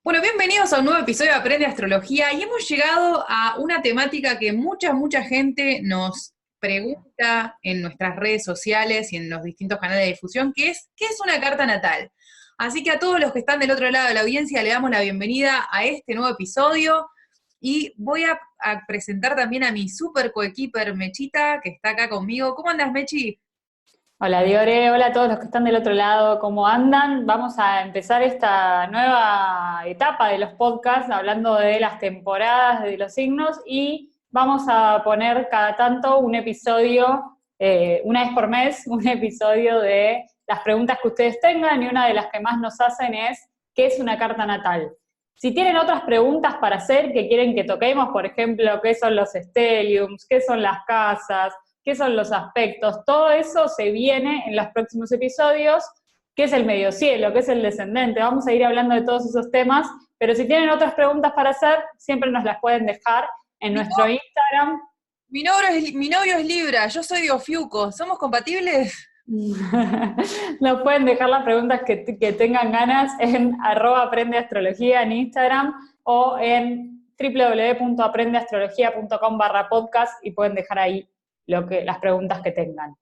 Bueno, bienvenidos a un nuevo episodio de Aprende Astrología y hemos llegado a una temática que mucha gente nos pregunta en nuestras redes sociales y en los distintos canales de difusión, que es, ¿qué es una carta natal? Así que a todos los que están del otro lado de la audiencia le damos la bienvenida a este nuevo episodio y voy a presentar también a mi super coequiper Mechita, que está acá conmigo. ¿Cómo andas, Mechi? Hola Diore, hola a todos los que están del otro lado, ¿cómo andan? Vamos a empezar esta nueva etapa de los podcasts hablando de las temporadas de los signos y vamos a poner cada tanto un episodio, una vez por mes, un episodio de las preguntas que ustedes tengan y una de las que más nos hacen es ¿qué es una carta natal? Si tienen otras preguntas para hacer que quieren que toquemos, por ejemplo, ¿qué son los stelliums? ¿Qué son las casas? ¿Qué son los aspectos? Todo eso se viene en los próximos episodios. ¿Qué es el medio cielo? ¿Qué es el descendente? Vamos a ir hablando de todos esos temas, pero si tienen otras preguntas para hacer, siempre nos las pueden dejar en nuestro Instagram. Mi novio es Libra, yo soy de Ofiuco, ¿somos compatibles? Nos pueden dejar las preguntas que tengan ganas en @aprendeastrología en Instagram o en www.aprendeastrología.com/podcast y pueden dejar ahí las preguntas que tengan.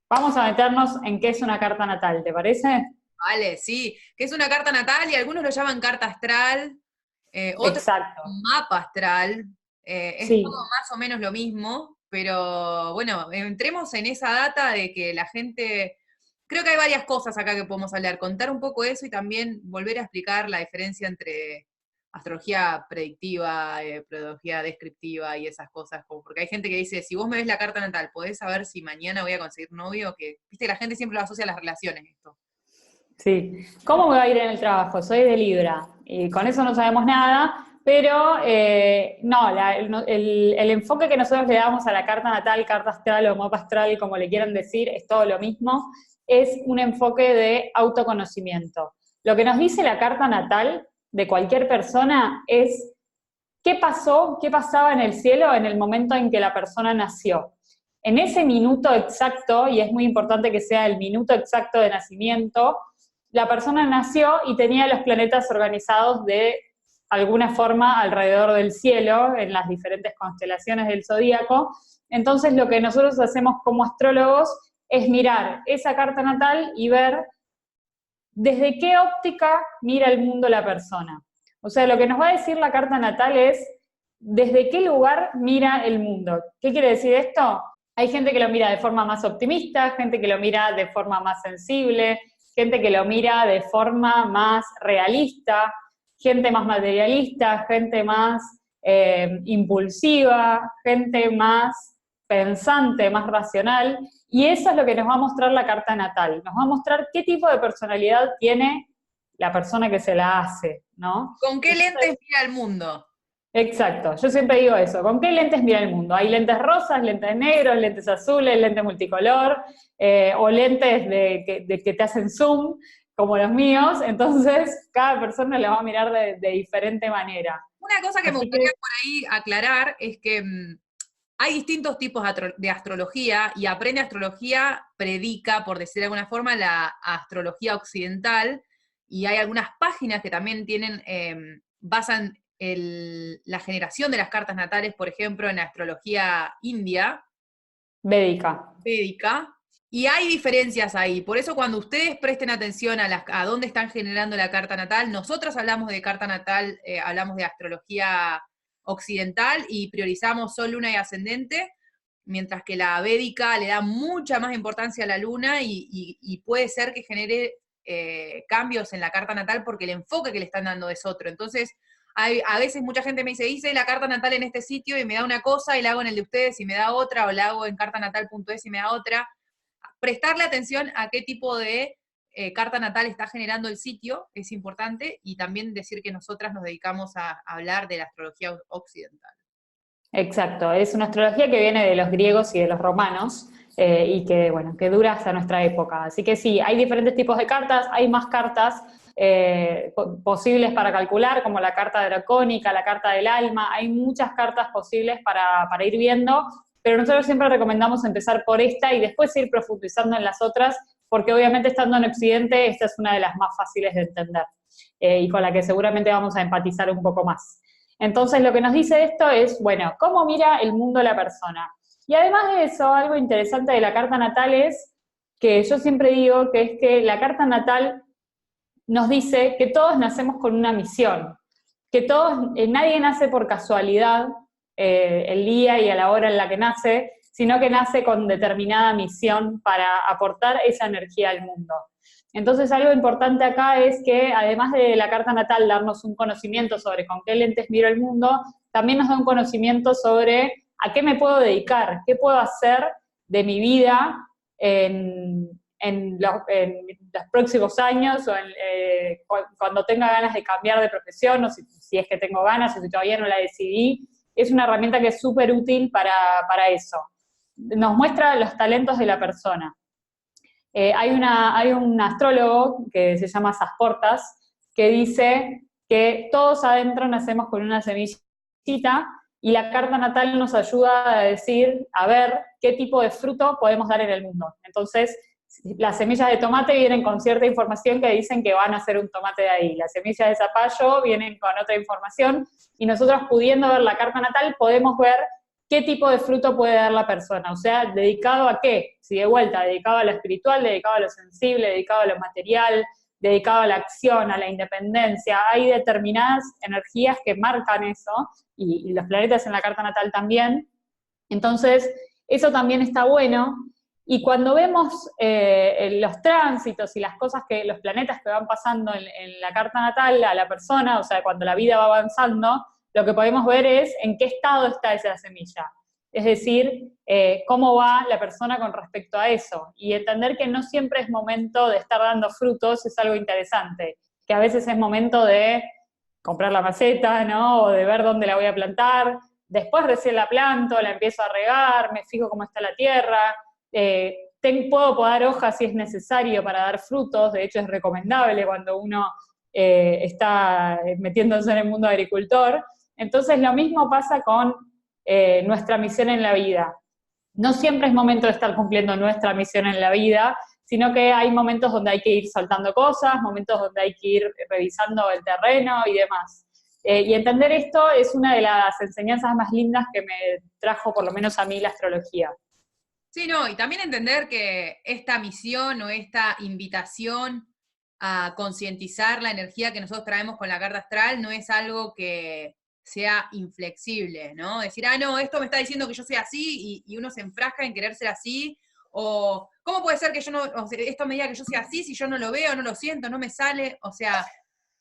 Vamos a meternos en qué es una carta natal, ¿te parece? Vale, sí, que es una carta natal y algunos lo llaman carta astral, otros Exacto. mapa astral, es Sí, todo más o menos lo mismo, pero bueno, entremos en esa data de que la gente, creo que hay varias cosas acá que podemos hablar, contar un poco eso y también volver a explicar la diferencia entre astrología predictiva, astrología descriptiva y esas cosas, como porque hay gente que dice, si vos me ves la carta natal, ¿podés saber si mañana voy a conseguir novio? Que, viste, la gente siempre lo asocia a las relaciones esto. sí. ¿Cómo me va a ir en el trabajo? Soy de Libra y con eso no sabemos nada, pero no, el enfoque que nosotros le damos a la carta natal, carta astral o mapa astral, como le quieran decir, es todo lo mismo, es un enfoque de autoconocimiento. Lo que nos dice la carta natal de cualquier persona es qué pasó, qué pasaba en el cielo en el momento en que la persona nació. En ese minuto exacto, y es muy importante que sea el minuto exacto de nacimiento, la persona nació y tenía los planetas organizados de alguna forma alrededor del cielo, en las diferentes constelaciones del zodíaco. Entonces lo que nosotros hacemos como astrólogos es mirar esa carta natal y ver desde qué óptica mira el mundo la persona. O sea, lo que nos va a decir la carta natal es desde qué lugar mira el mundo. ¿Qué quiere decir esto? Hay gente que lo mira de forma más optimista, gente que lo mira de forma más sensible, gente que lo mira de forma más realista, gente más materialista, gente más impulsiva, gente más pensante, más racional, y eso es lo que nos va a mostrar la carta natal. Nos va a mostrar qué tipo de personalidad tiene la persona que se la hace, ¿no? ¿Con qué Entonces, lentes mira el mundo? exacto, yo siempre digo eso, ¿con qué lentes mira el mundo? Hay lentes rosas, lentes negros, lentes azules, lentes multicolor, o lentes de que te hacen zoom, como los míos, entonces cada persona la va a mirar de diferente manera. Una cosa que me Así gustaría que, por ahí aclarar es que hay distintos tipos de astrología y Aprende Astrología predica, por decir de alguna forma, la astrología occidental y hay algunas páginas que también tienen, basan la generación de las cartas natales, por ejemplo, en la astrología india, védica. védica, y hay diferencias ahí. Por eso cuando ustedes presten atención a dónde están generando la carta natal, nosotros hablamos de carta natal, hablamos de astrología occidental y priorizamos Sol, Luna y Ascendente, mientras que la védica le da mucha más importancia a la luna y puede ser que genere cambios en la carta natal porque el enfoque que le están dando es otro. Entonces, a veces mucha gente me dice, hice la carta natal en este sitio y me da una cosa y la hago en el de ustedes y me da otra, o la hago en cartanatal.es y me da otra. Prestarle atención a qué tipo de carta natal está generando el sitio es importante y también decir que nosotras nos dedicamos a hablar de la astrología occidental. Exacto, es una astrología que viene de los griegos y de los romanos y que, bueno, que dura hasta nuestra época. Así que sí, hay diferentes tipos de cartas, hay más cartas posibles para calcular, como la carta dracónica, la carta del alma, hay muchas cartas posibles para ir viendo, pero nosotros siempre recomendamos empezar por esta y después ir profundizando en las otras, porque obviamente estando en Occidente esta es una de las más fáciles de entender. y con la que seguramente vamos a empatizar un poco más. Entonces, lo que nos dice esto es, bueno, ¿cómo mira el mundo la persona? Y además de eso, algo interesante de la carta natal es que yo siempre digo que es que la carta natal nos dice que todos nacemos con una misión, que todos, nadie nace por casualidad el día y a la hora en la que nace, sino que nace con determinada misión para aportar esa energía al mundo. Entonces, algo importante acá es que, además de la carta natal darnos un conocimiento sobre con qué lentes miro el mundo, también nos da un conocimiento sobre a qué me puedo dedicar, qué puedo hacer de mi vida en los próximos años o cuando tenga ganas de cambiar de profesión, o si es que tengo ganas o si todavía no la decidí. Es una herramienta que es súper útil para eso. Nos muestra los talentos de la persona. Hay un astrólogo que se llama Sasportas que dice que todos adentro nacemos con una semillita y la carta natal nos ayuda a decir, a ver qué tipo de fruto podemos dar en el mundo. Entonces, las semillas de tomate vienen con cierta información que dicen que van a ser un tomate de ahí. Las semillas de zapallo vienen con otra información y nosotros, pudiendo ver la carta natal, podemos ver qué tipo de fruto puede dar la persona. O sea, ¿dedicado a qué? Si de vuelta, dedicado a lo espiritual, dedicado a lo sensible, dedicado a lo material, dedicado a la acción, a la independencia. Hay determinadas energías que marcan eso, y los planetas en la carta natal también. Entonces, eso también está bueno. Y cuando vemos los tránsitos y las cosas los planetas que van pasando en la carta natal a la persona, o sea, cuando la vida va avanzando, lo que podemos ver es en qué estado está esa semilla. Es decir, cómo va la persona con respecto a eso. Y entender que no siempre es momento de estar dando frutos es algo interesante. Que a veces es momento de comprar la maceta, ¿no? O de ver dónde la voy a plantar. Después recién la planto, la empiezo a regar, me fijo cómo está la tierra. Puedo podar hojas si es necesario para dar frutos. De hecho, es recomendable cuando uno está metiéndose en el mundo agricultor. Entonces, lo mismo pasa con nuestra misión en la vida. No siempre es momento de estar cumpliendo nuestra misión en la vida, sino que hay momentos donde hay que ir soltando cosas, momentos donde hay que ir revisando el terreno y demás. Y entender esto es una de las enseñanzas más lindas que me trajo, por lo menos a mí, la astrología. Sí, no, y también entender que esta misión o esta invitación a concientizar la energía que nosotros traemos con la carta astral no es algo que sea inflexible, ¿no? Decir, no, esto me está diciendo que yo soy así y uno se enfrasca en querer ser así, o ¿cómo puede ser que yo no, o sea, esto me diga que yo soy así si yo no lo veo, no lo siento, no me sale? O sea,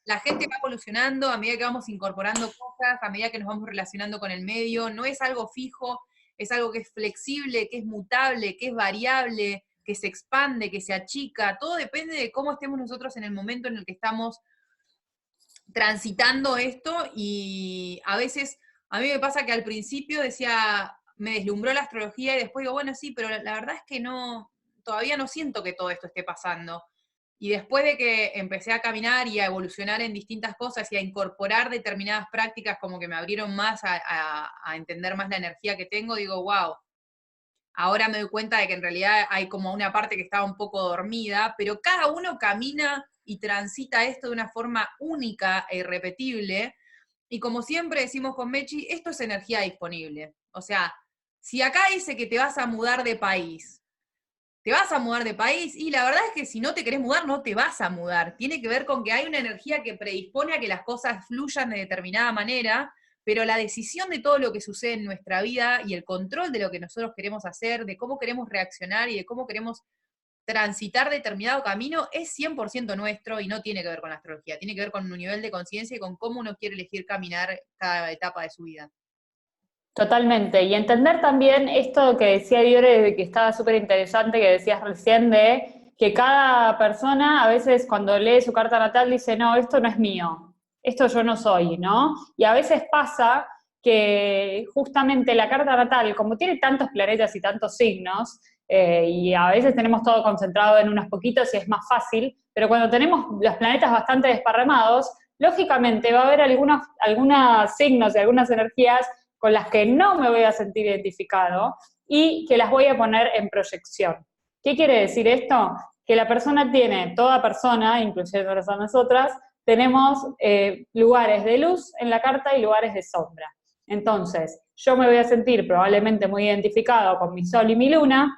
la gente va evolucionando a medida que vamos incorporando cosas, a medida que nos vamos relacionando con el medio, no es algo fijo, es algo que es flexible, que es mutable, que es variable, que se expande, que se achica, todo depende de cómo estemos nosotros en el momento en el que estamos transitando esto. Y a veces, a mí me pasa que al principio decía, me deslumbró la astrología y después digo, bueno, sí, pero la verdad es que no, todavía no siento que todo esto esté pasando. Y después de que empecé a caminar y a evolucionar en distintas cosas y a incorporar determinadas prácticas como que me abrieron más a entender más la energía que tengo, digo, wow, ahora me doy cuenta de que en realidad hay como una parte que estaba un poco dormida, pero cada uno camina y transita esto de una forma única e irrepetible. Y como siempre decimos con Mechi, esto es energía disponible. O sea, si acá dice que te vas a mudar de país, te vas a mudar de país, y la verdad es que si no te querés mudar, no te vas a mudar. Tiene que ver con que hay una energía que predispone a que las cosas fluyan de determinada manera, pero la decisión de todo lo que sucede en nuestra vida y el control de lo que nosotros queremos hacer, de cómo queremos reaccionar y de cómo queremos transitar determinado camino es 100% nuestro y no tiene que ver con la astrología, tiene que ver con un nivel de conciencia y con cómo uno quiere elegir caminar cada etapa de su vida. Totalmente. Y entender también esto que decía Diore, que estaba súper interesante, que decías recién, de que cada persona a veces cuando lee su carta natal dice, no, esto no es mío, esto yo no soy, ¿no? Y a veces pasa que justamente la carta natal, como tiene tantos planetas y tantos signos, y a veces tenemos todo concentrado en unos poquitos y es más fácil, pero cuando tenemos los planetas bastante desparramados, lógicamente va a haber algunos signos y algunas energías con las que no me voy a sentir identificado y que las voy a poner en proyección. ¿Qué quiere decir esto? Que la persona tiene, toda persona, incluyéndonos a nosotras, tenemos lugares de luz en la carta y lugares de sombra. Entonces, yo me voy a sentir probablemente muy identificado con mi Sol y mi Luna,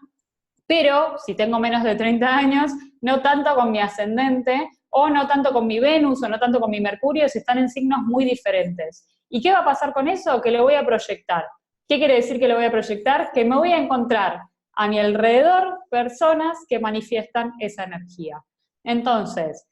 pero si tengo menos de 30 años, no tanto con mi ascendente, o no tanto con mi Venus, o no tanto con mi Mercurio, si están en signos muy diferentes. ¿Y qué va a pasar con eso? Que lo voy a proyectar. ¿Qué quiere decir que lo voy a proyectar? Que me voy a encontrar a mi alrededor personas que manifiestan esa energía. Entonces,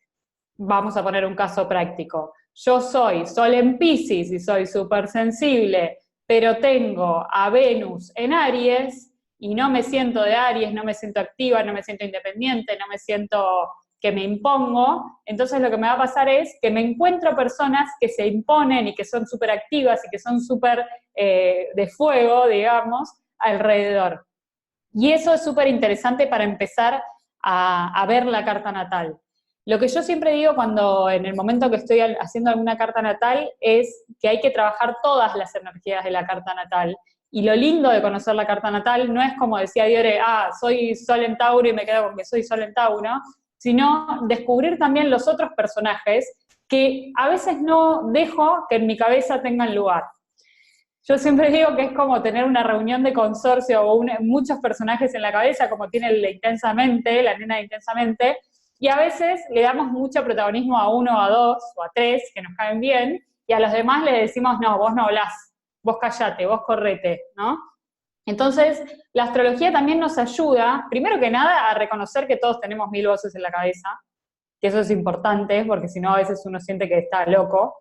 vamos a poner un caso práctico. Yo soy Sol en Piscis y soy súper sensible, pero tengo a Venus en Aries y no me siento de Aries, no me siento activa, no me siento independiente, no me siento que me impongo. Entonces lo que me va a pasar es que me encuentro personas que se imponen y que son súper activas y que son súper de fuego, digamos, alrededor. Y eso es súper interesante para empezar a ver la carta natal. Lo que yo siempre digo cuando en el momento que estoy haciendo alguna carta natal es que hay que trabajar todas las energías de la carta natal. Y lo lindo de conocer la carta natal no es como decía Diore, soy Sol en Tauro y me quedo con que soy Sol en Tauro, sino descubrir también los otros personajes que a veces no dejo que en mi cabeza tengan lugar. Yo siempre digo que es como tener una reunión de consorcio o muchos personajes en la cabeza, como tiene el de Intensamente, la nena de Intensamente, y a veces le damos mucho protagonismo a uno, a dos o a tres que nos caen bien, y a los demás le decimos, no, vos no hablás, vos callate, vos correte, ¿no? Entonces, la astrología también nos ayuda, primero que nada, a reconocer que todos tenemos 1000 voces en la cabeza, que eso es importante, porque si no a veces uno siente que está loco.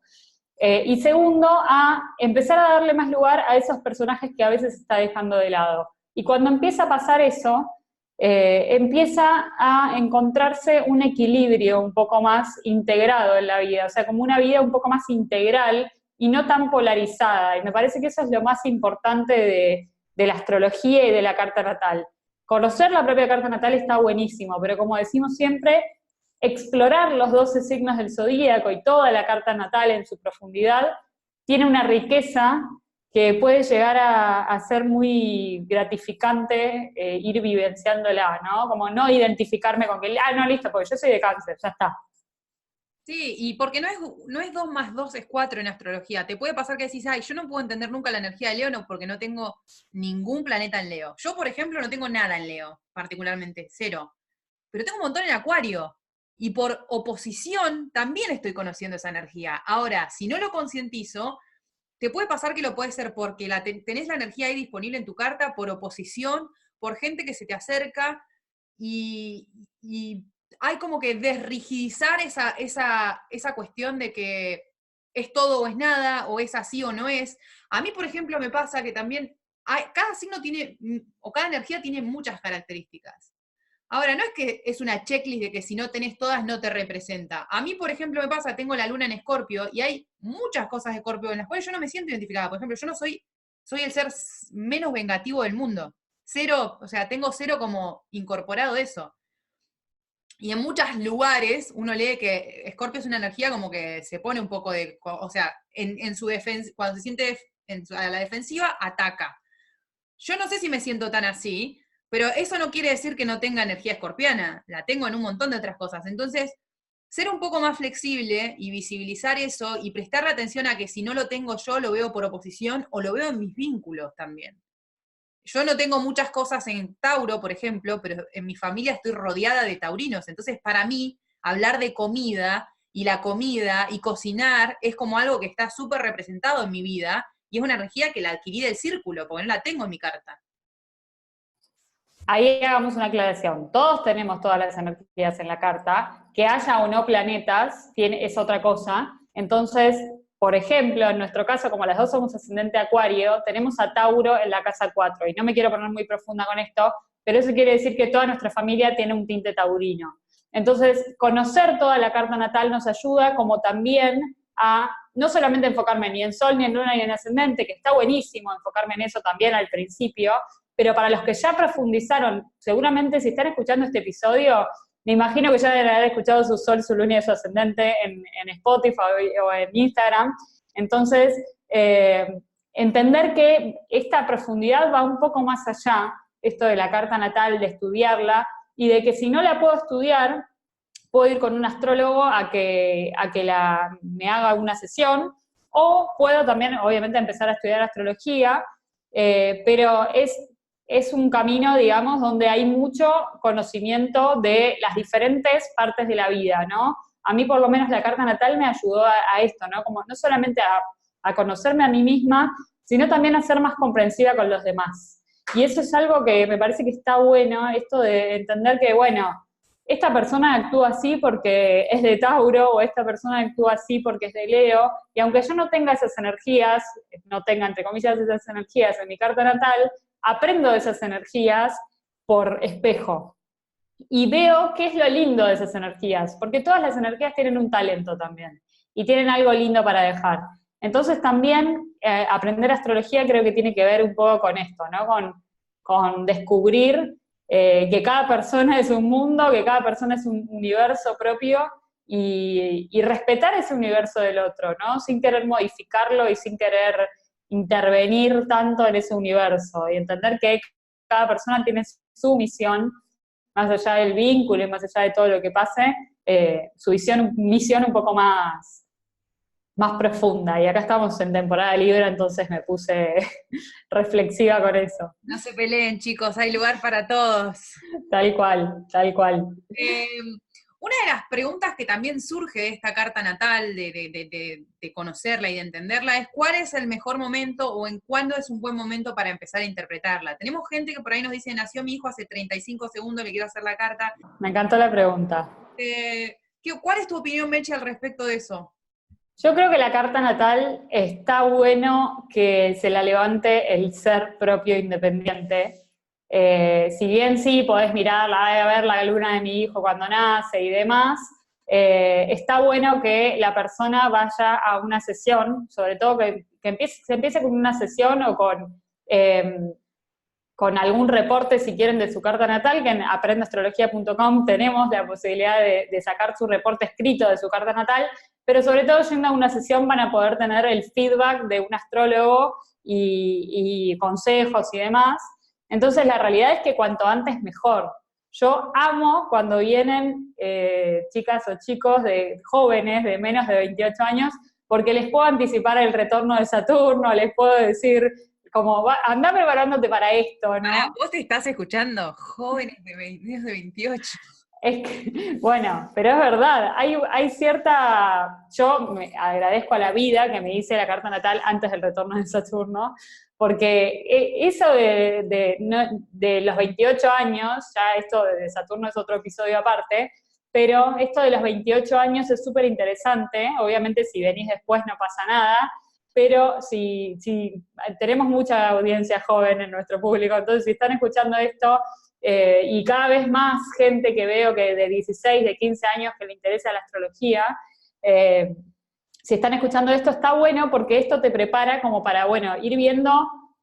Y segundo, a empezar a darle más lugar a esos personajes que a veces se está dejando de lado. Y cuando empieza a pasar eso, empieza a encontrarse un equilibrio un poco más integrado en la vida, o sea, como una vida un poco más integral y no tan polarizada. Y me parece que eso es lo más importante de la astrología y de la carta natal. Conocer la propia carta natal está buenísimo, pero como decimos siempre, explorar los 12 signos del zodíaco y toda la carta natal en su profundidad tiene una riqueza que puede llegar a ser muy gratificante ir vivenciándola, ¿no? Como no identificarme con que, no, listo, porque yo soy de Cáncer, ya está. Sí, y porque no es 2 más 2 es 4 en astrología. Te puede pasar que decís, yo no puedo entender nunca la energía de Leo porque no tengo ningún planeta en Leo. Yo, por ejemplo, no tengo nada en Leo, particularmente, 0. Pero tengo un montón en Acuario. Y por oposición también estoy conociendo esa energía. Ahora, si no lo concientizo, te puede pasar que lo puede ser porque tenés la energía ahí disponible en tu carta, por oposición, por gente que se te acerca, y hay como que desrigidizar esa cuestión de que es todo o es nada, o es así o no es. A mí, por ejemplo, me pasa que también cada signo tiene, o cada energía tiene muchas características. Ahora, no es que es una checklist de que si no tenés todas no te representa. A mí, por ejemplo, me pasa, tengo la luna en Escorpio y hay muchas cosas de Escorpio en las cuales yo no me siento identificada. Por ejemplo, yo no soy el ser menos vengativo del mundo. 0, o sea, tengo 0 como incorporado eso. Y en muchos lugares uno lee que Escorpio es una energía como que se pone un poco o sea, en su defensa, cuando se siente a la defensiva, ataca. Yo no sé si me siento tan así, pero eso no quiere decir que no tenga energía escorpiana, la tengo en un montón de otras cosas. Entonces, ser un poco más flexible y visibilizar eso y prestarle atención a que si no lo tengo yo, lo veo por oposición o lo veo en mis vínculos también. Yo no tengo muchas cosas en Tauro, por ejemplo, pero en mi familia estoy rodeada de taurinos. Entonces, para mí, hablar de comida y la comida y cocinar es como algo que está súper representado en mi vida y es una energía que la adquirí del círculo, porque no la tengo en mi carta. Ahí hagamos una aclaración. Todos tenemos todas las energías en la carta. Que haya o no planetas es otra cosa. Entonces, por ejemplo, en nuestro caso, como las dos somos ascendente Acuario, tenemos a Tauro en la casa 4. Y no me quiero poner muy profunda con esto, pero eso quiere decir que toda nuestra familia tiene un tinte taurino. Entonces, conocer toda la carta natal nos ayuda como también a no solamente enfocarme ni en Sol, ni en Luna, ni en Ascendente, que está buenísimo enfocarme en eso también al principio, pero para los que ya profundizaron, seguramente si están escuchando este episodio, me imagino que ya deben haber escuchado su Sol, su Luna y su Ascendente en Spotify o en Instagram. Entonces, entender que esta profundidad va un poco más allá, esto de la carta natal, de estudiarla, y de que si no la puedo estudiar, puedo ir con un astrólogo a que me haga una sesión, o puedo también, obviamente, empezar a estudiar astrología, pero es un camino, digamos, donde hay mucho conocimiento de las diferentes partes de la vida, ¿no? A mí, por lo menos, la carta natal me ayudó a esto, ¿no? Como no solamente a conocerme a mí misma, sino también a ser más comprensiva con los demás. Y eso es algo que me parece que está bueno, esto de entender que, bueno, esta persona actúa así porque es de Tauro, o esta persona actúa así porque es de Leo, y aunque yo no tenga esas energías, no tenga, entre comillas, esas energías en mi carta natal, aprendo de esas energías por espejo. Y veo qué es lo lindo de esas energías, porque todas las energías tienen un talento también, y tienen algo lindo para dejar. Entonces también aprender astrología creo que tiene que ver un poco con esto, ¿no? Con descubrir que cada persona es un mundo, que cada persona es un universo propio, y respetar ese universo del otro, ¿no? Sin querer modificarlo y sin querer intervenir tanto en ese universo, y entender que cada persona tiene su misión, más allá del vínculo y más allá de todo lo que pase, su misión un poco más profunda. Y acá estamos en temporada libre, entonces me puse reflexiva con eso. No se peleen, chicos, hay lugar para todos. Tal cual, tal cual. Eh, una de las preguntas que también surge de esta carta natal, de conocerla y de entenderla, es cuál es el mejor momento o en cuándo es un buen momento para empezar a interpretarla. Tenemos gente que por ahí nos dice, nació mi hijo hace 35 segundos, le quiero hacer la carta. Me encantó la pregunta. ¿Cuál es tu opinión, Meche, al respecto de eso? Yo creo que la carta natal está bueno que se la levante el ser propio independiente. Si bien sí, podés mirarla, a ver la luna de mi hijo cuando nace y demás, está bueno que la persona vaya a una sesión, sobre todo que se empiece con una sesión o con algún reporte, si quieren, de su carta natal, que en aprendastrología.com tenemos la posibilidad de sacar su reporte escrito de su carta natal, pero sobre todo yendo a una sesión van a poder tener el feedback de un astrólogo y consejos y demás. Entonces la realidad es que cuanto antes mejor. Yo amo cuando vienen chicas o chicos jóvenes de menos de 28 años, porque les puedo anticipar el retorno de Saturno, les puedo decir como, anda preparándote para esto, ¿no? Ahora, vos te estás escuchando, jóvenes de 28. Es que, bueno, pero es verdad, hay cierta, yo me agradezco a la vida que me hice la carta natal antes del retorno de Saturno, porque eso de los 28 años, ya esto de Saturno es otro episodio aparte, pero esto de los 28 años es súper interesante, obviamente si venís después no pasa nada, pero si tenemos mucha audiencia joven en nuestro público, entonces si están escuchando esto, y cada vez más gente que veo que de 16, de 15 años que le interesa la astrología, si están escuchando esto está bueno porque esto te prepara como para, bueno, ir viendo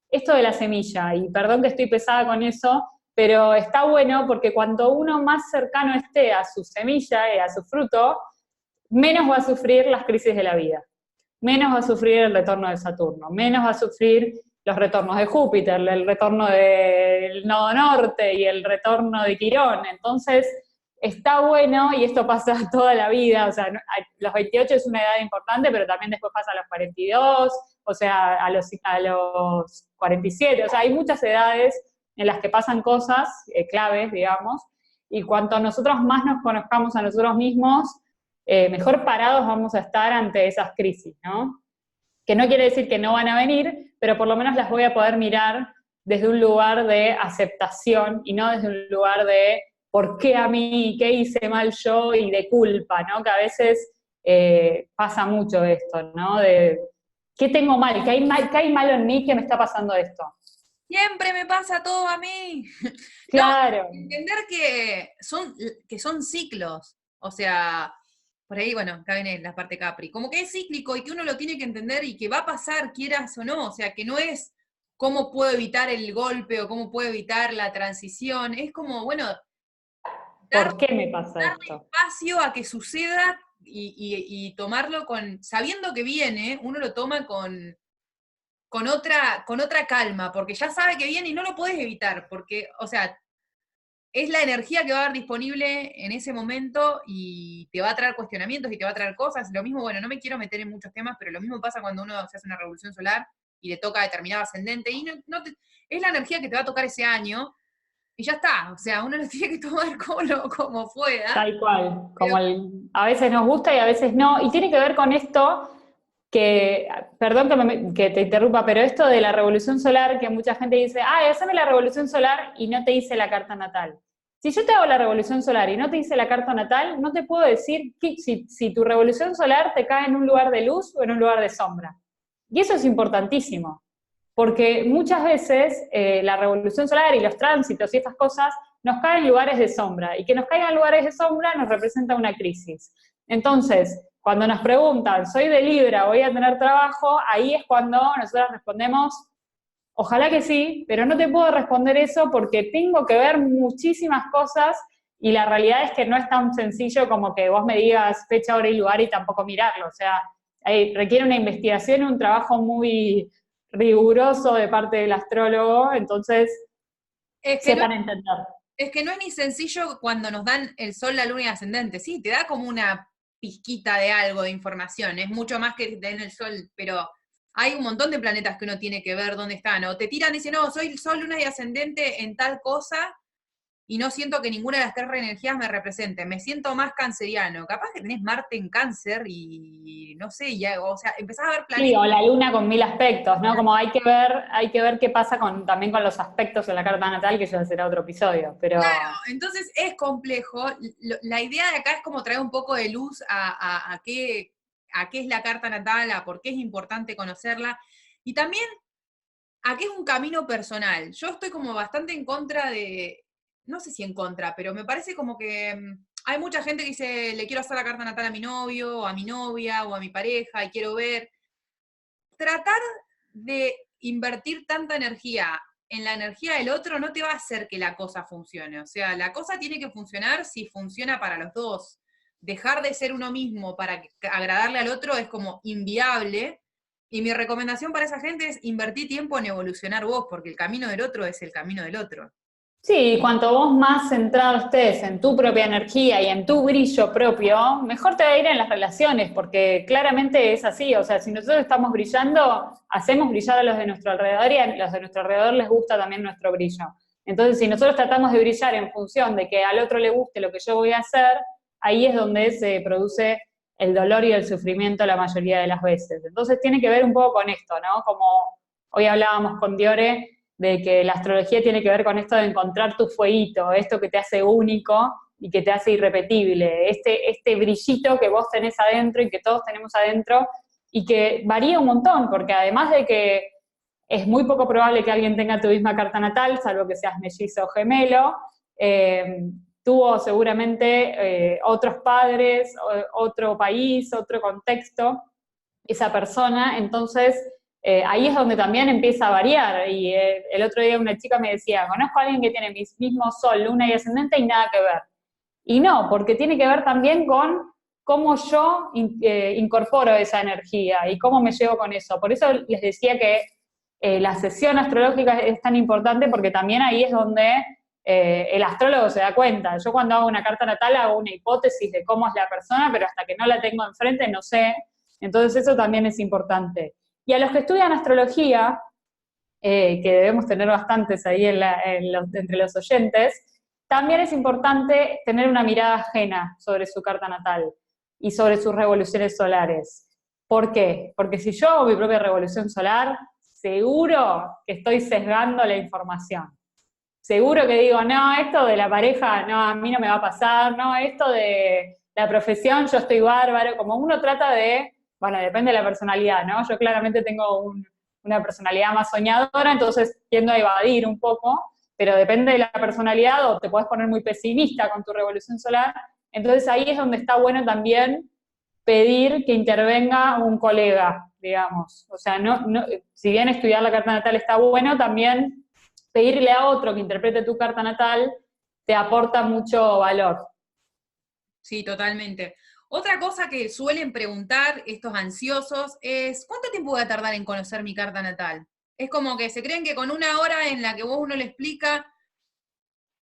esto de la semilla, y perdón que estoy pesada con eso, pero está bueno porque cuanto uno más cercano esté a su semilla y a su fruto, menos va a sufrir las crisis de la vida, menos va a sufrir el retorno de Saturno, menos va a sufrir los retornos de Júpiter, el retorno del nodo norte y el retorno de Quirón. Entonces, está bueno, y esto pasa toda la vida, o sea, los 28 es una edad importante, pero también después pasa a los 42, o sea, a los 47, o sea, hay muchas edades en las que pasan cosas claves, digamos, y cuanto nosotros más nos conozcamos a nosotros mismos, mejor parados vamos a estar ante esas crisis, ¿no? Que no quiere decir que no van a venir, pero por lo menos las voy a poder mirar desde un lugar de aceptación y no desde un lugar de ¿por qué a mí? ¿Qué hice mal yo? Y de culpa, ¿no? Que a veces pasa mucho esto, ¿no? De ¿qué tengo mal? ¿Qué hay malo en mí que me está pasando esto? Siempre me pasa todo a mí. Claro. No, entender que son ciclos. O sea, por ahí, bueno, acá viene la parte Capri. Como que es cíclico y que uno lo tiene que entender y que va a pasar, quieras o no. O sea, que no es cómo puedo evitar el golpe o cómo puedo evitar la transición. Es como, bueno, ¿Por qué me pasa darle esto? espacio a que suceda y tomarlo sabiendo que viene, uno lo toma con otra calma, porque ya sabe que viene y no lo podés evitar, porque, o sea, es la energía que va a haber disponible en ese momento y te va a traer cuestionamientos y te va a traer cosas. Lo mismo, bueno, no me quiero meter en muchos temas, pero lo mismo pasa cuando uno se hace una revolución solar y le toca determinado ascendente y es la energía que te va a tocar ese año y ya está. O sea, uno lo tiene que tomar como pueda. Tal cual, Pero a veces nos gusta y a veces no. Y tiene que ver con esto que, perdón que te interrumpa, pero esto de la revolución solar, que mucha gente dice, haceme la revolución solar y no te hice la carta natal. Si yo te hago la revolución solar y no te hice la carta natal, no te puedo decir si tu revolución solar te cae en un lugar de luz o en un lugar de sombra. Y eso es importantísimo, porque muchas veces la revolución solar y los tránsitos y estas cosas nos caen en lugares de sombra, y que nos caigan en lugares de sombra nos representa una crisis. Entonces, cuando nos preguntan, soy de Libra, voy a tener trabajo, ahí es cuando nosotros respondemos, ojalá que sí, pero no te puedo responder eso porque tengo que ver muchísimas cosas y la realidad es que no es tan sencillo como que vos me digas fecha, hora y lugar y tampoco mirarlo. O sea, requiere una investigación y un trabajo muy riguroso de parte del astrólogo, entonces es que no, sepan entender. es que no es ni sencillo cuando nos dan el sol, la luna y ascendente. Sí, te da como una pizquita de algo de información. Es mucho más que den el sol, pero hay un montón de planetas que uno tiene que ver dónde están. O te tiran y dicen, no, soy el sol, luna y ascendente en tal cosa, y no siento que ninguna de las tres energías me represente. Me siento más canceriano. Capaz que tenés Marte en Cáncer y no sé, ya, o sea, empezás a ver Sí, planetas. o la luna con 1000 aspectos, ¿no? Como hay que ver qué pasa también con los aspectos en la carta natal, que ya será otro episodio, pero Entonces es complejo. La idea de acá es como traer un poco de luz a qué es la carta natal, a por qué es importante conocerla, y también a qué es un camino personal. Yo estoy como bastante en contra de, no sé si en contra, pero me parece como que hay mucha gente que dice, le quiero hacer la carta natal a mi novio, o a mi novia, o a mi pareja, y quiero ver. Tratar de invertir tanta energía en la energía del otro no te va a hacer que la cosa funcione. O sea, la cosa tiene que funcionar si funciona para los dos. Dejar de ser uno mismo para agradarle al otro es como inviable. Y mi recomendación para esa gente es invertir tiempo en evolucionar vos, porque el camino del otro es el camino del otro. sí, cuanto vos más centrado estés en tu propia energía y en tu brillo propio, mejor te va a ir en las relaciones, porque claramente es así. O sea, si nosotros estamos brillando, hacemos brillar a los de nuestro alrededor y a los de nuestro alrededor les gusta también nuestro brillo. Entonces, si nosotros tratamos de brillar en función de que al otro le guste lo que yo voy a hacer, ahí es donde se produce el dolor y el sufrimiento la mayoría de las veces. Entonces, tiene que ver un poco con esto, ¿no? Como hoy hablábamos con Diore, de que la astrología tiene que ver con esto de encontrar tu fueguito, esto que te hace único y que te hace irrepetible, este brillito que vos tenés adentro y que todos tenemos adentro y que varía un montón, porque además de que es muy poco probable que alguien tenga tu misma carta natal, salvo que seas mellizo o gemelo, tuvo seguramente otros padres, otro país, otro contexto, esa persona, entonces ahí es donde también empieza a variar. Y el otro día una chica me decía, conozco a alguien que tiene mis mismos sol, luna y ascendente y nada que ver. Y no, porque tiene que ver también con cómo yo incorporo esa energía y cómo me llevo con eso. Por eso les decía que la sesión astrológica es tan importante, porque también ahí es donde el astrólogo se da cuenta. Yo cuando hago una carta natal hago una hipótesis de cómo es la persona, pero hasta que no la tengo enfrente no sé. Entonces eso también es importante. Y a los que estudian astrología, que debemos tener bastantes ahí entre los oyentes, también es importante tener una mirada ajena sobre su carta natal y sobre sus revoluciones solares. ¿Por qué? Porque si yo hago mi propia revolución solar, seguro que estoy sesgando la información. Seguro que digo, no, esto de la pareja, no, a mí no me va a pasar, no, esto de la profesión, yo estoy bárbaro, como uno trata de, bueno, depende de la personalidad, ¿no? Yo claramente tengo una personalidad más soñadora, entonces tiendo a evadir un poco, pero depende de la personalidad, o te puedes poner muy pesimista con tu revolución solar, entonces ahí es donde está bueno también pedir que intervenga un colega, digamos. O sea, si bien estudiar la carta natal está bueno, también pedirle a otro que interprete tu carta natal te aporta mucho valor. Sí, totalmente. Otra cosa que suelen preguntar estos ansiosos es, ¿cuánto tiempo voy a tardar en conocer mi carta natal? Es como que se creen que con una hora en la que vos uno le explica,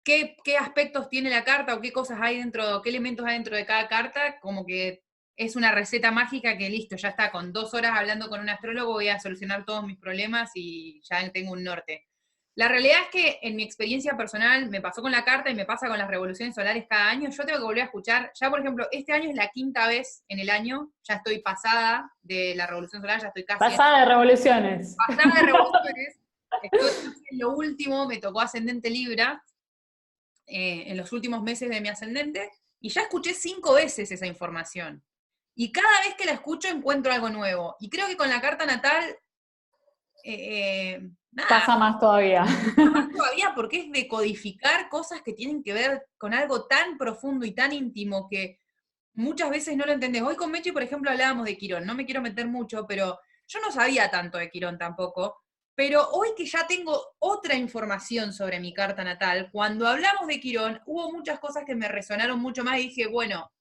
qué aspectos tiene la carta o qué cosas hay dentro, qué elementos hay dentro de cada carta, como que es una receta mágica que listo, ya está, con 2 horas hablando con un astrólogo voy a solucionar todos mis problemas y ya tengo un norte. La realidad es que en mi experiencia personal me pasó con la carta y me pasa con las revoluciones solares cada año. Yo tengo que volver a escuchar, ya por ejemplo, este año es la 5ª vez en el año, ya estoy pasada de la revolución solar, ya estoy casi Pasada de revoluciones. pasada de revoluciones, estoy casi en lo último, me tocó ascendente Libra en los últimos meses de mi ascendente y ya escuché 5 veces esa información. Y cada vez que la escucho encuentro algo nuevo. Y creo que con la carta natal, nada, Pasa más todavía. más todavía porque es decodificar cosas que tienen que ver con algo tan profundo y tan íntimo que muchas veces no lo entendés. Hoy con Mechi, por ejemplo, hablábamos de Quirón. No me quiero meter mucho, pero yo no sabía tanto de Quirón tampoco. Pero hoy que ya tengo otra información sobre mi carta natal, cuando hablamos de Quirón, hubo muchas cosas que me resonaron mucho más y dije, bueno,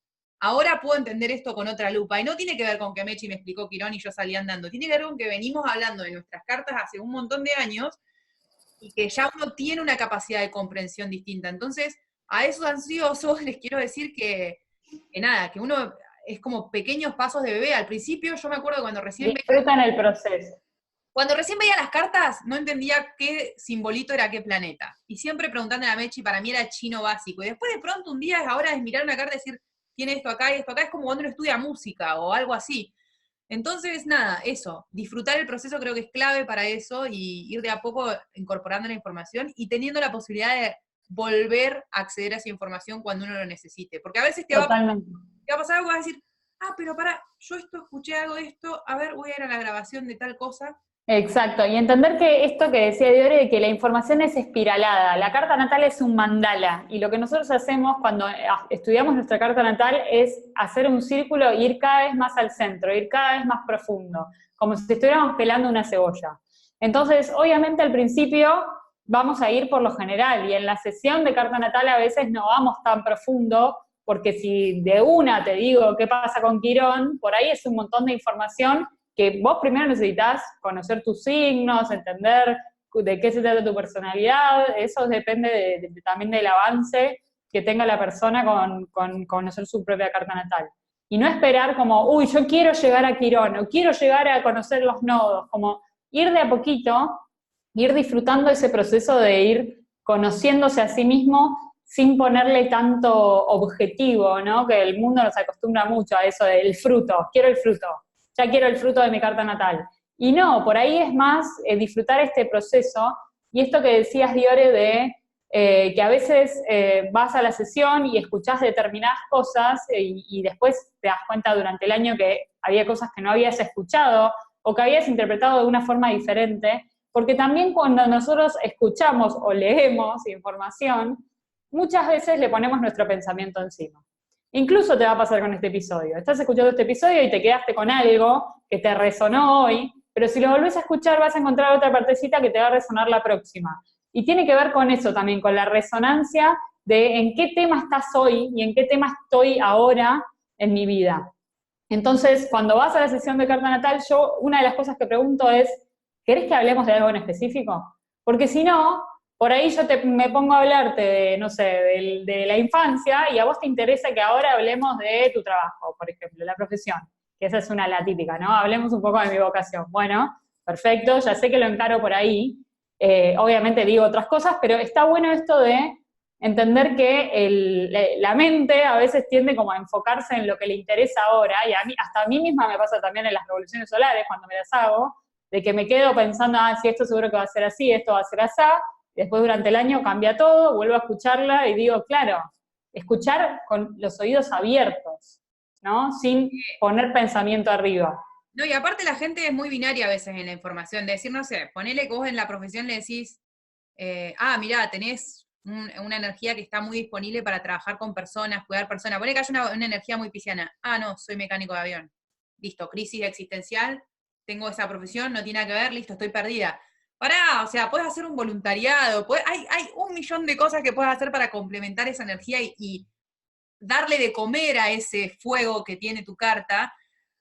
ahora puedo entender esto con otra lupa. Y no tiene que ver con que Mechi me explicó Quirón y yo salí andando. Tiene que ver con que venimos hablando de nuestras cartas hace un montón de años y que ya uno tiene una capacidad de comprensión distinta. Entonces, a esos ansiosos les quiero decir que nada, que uno es como pequeños pasos de bebé. Al principio yo me acuerdo Disfrutan el proceso. cuando recién veía las cartas, no entendía qué simbolito era qué planeta. Y siempre preguntando a la Mechi, para mí era chino básico. Y después de pronto un día es ahora es mirar una carta y decir, tiene esto acá y esto acá, es como cuando uno estudia música o algo así. Entonces, nada, eso, disfrutar el proceso creo que es clave para eso y ir de a poco incorporando la información y teniendo la posibilidad de volver a acceder a esa información cuando uno lo necesite. Porque a veces Totalmente. te va a pasar algo, vas a decir, pero para, yo esto escuché algo de esto, a ver, voy a ir a la grabación de tal cosa. Exacto, y entender que esto que decía Diore, de que la información es espiralada, la carta natal es un mandala, y lo que nosotros hacemos cuando estudiamos nuestra carta natal es hacer un círculo e ir cada vez más al centro, ir cada vez más profundo, como si estuviéramos pelando una cebolla. Entonces, obviamente al principio vamos a ir por lo general, y en la sesión de carta natal a veces no vamos tan profundo, porque si de una te digo qué pasa con Quirón, por ahí es un montón de información que vos primero necesitas conocer tus signos, entender de qué se trata tu personalidad, eso depende también del avance que tenga la persona con conocer su propia carta natal. Y no esperar como, uy, yo quiero llegar a Quirón, o quiero llegar a conocer los nodos, como ir de a poquito, ir disfrutando ese proceso de ir conociéndose a sí mismo sin ponerle tanto objetivo, ¿no? Que el mundo nos acostumbra mucho a eso del fruto, quiero el fruto. Ya quiero el fruto de mi carta natal. Y no, por ahí es más disfrutar este proceso, y esto que decías, Diore, de que a veces vas a la sesión y escuchás determinadas cosas y después te das cuenta durante el año que había cosas que no habías escuchado o que habías interpretado de una forma diferente, porque también cuando nosotros escuchamos o leemos información, muchas veces le ponemos nuestro pensamiento encima. Incluso te va a pasar con este episodio. Estás escuchando este episodio y te quedaste con algo que te resonó hoy, pero si lo volvés a escuchar vas a encontrar otra partecita que te va a resonar la próxima. Y tiene que ver con eso también, con la resonancia de en qué tema estás hoy y en qué tema estoy ahora en mi vida. Entonces, cuando vas a la sesión de carta natal, yo una de las cosas que pregunto es, ¿querés que hablemos de algo en específico? Porque si no, por ahí yo me pongo a hablarte de, no sé, de la infancia y a vos te interesa que ahora hablemos de tu trabajo, por ejemplo, la profesión, que esa es la típica, ¿no? Hablemos un poco de mi vocación. Bueno, perfecto, ya sé que lo encaro por ahí. Obviamente digo otras cosas, pero está bueno esto de entender que la mente a veces tiende como a enfocarse en lo que le interesa ahora, y hasta a mí misma me pasa también en las revoluciones solares cuando me las hago, de que me quedo pensando, sí, esto seguro que va a ser así, esto va a ser así. Después durante el año cambia todo, vuelvo a escucharla y digo, claro, escuchar con los oídos abiertos, ¿no? Sin poner pensamiento arriba. No, y aparte la gente es muy binaria a veces en la información, de decir, no sé, ponele que vos en la profesión le decís, mirá, tenés una energía que está muy disponible para trabajar con personas, cuidar personas, ponele que haya una energía muy pisciana, no, soy mecánico de avión, listo, crisis existencial, tengo esa profesión, no tiene nada que ver, listo, estoy perdida. Pará, o sea, puedes hacer un voluntariado, hay 1.000.000 de cosas que puedes hacer para complementar esa energía y darle de comer a ese fuego que tiene tu carta,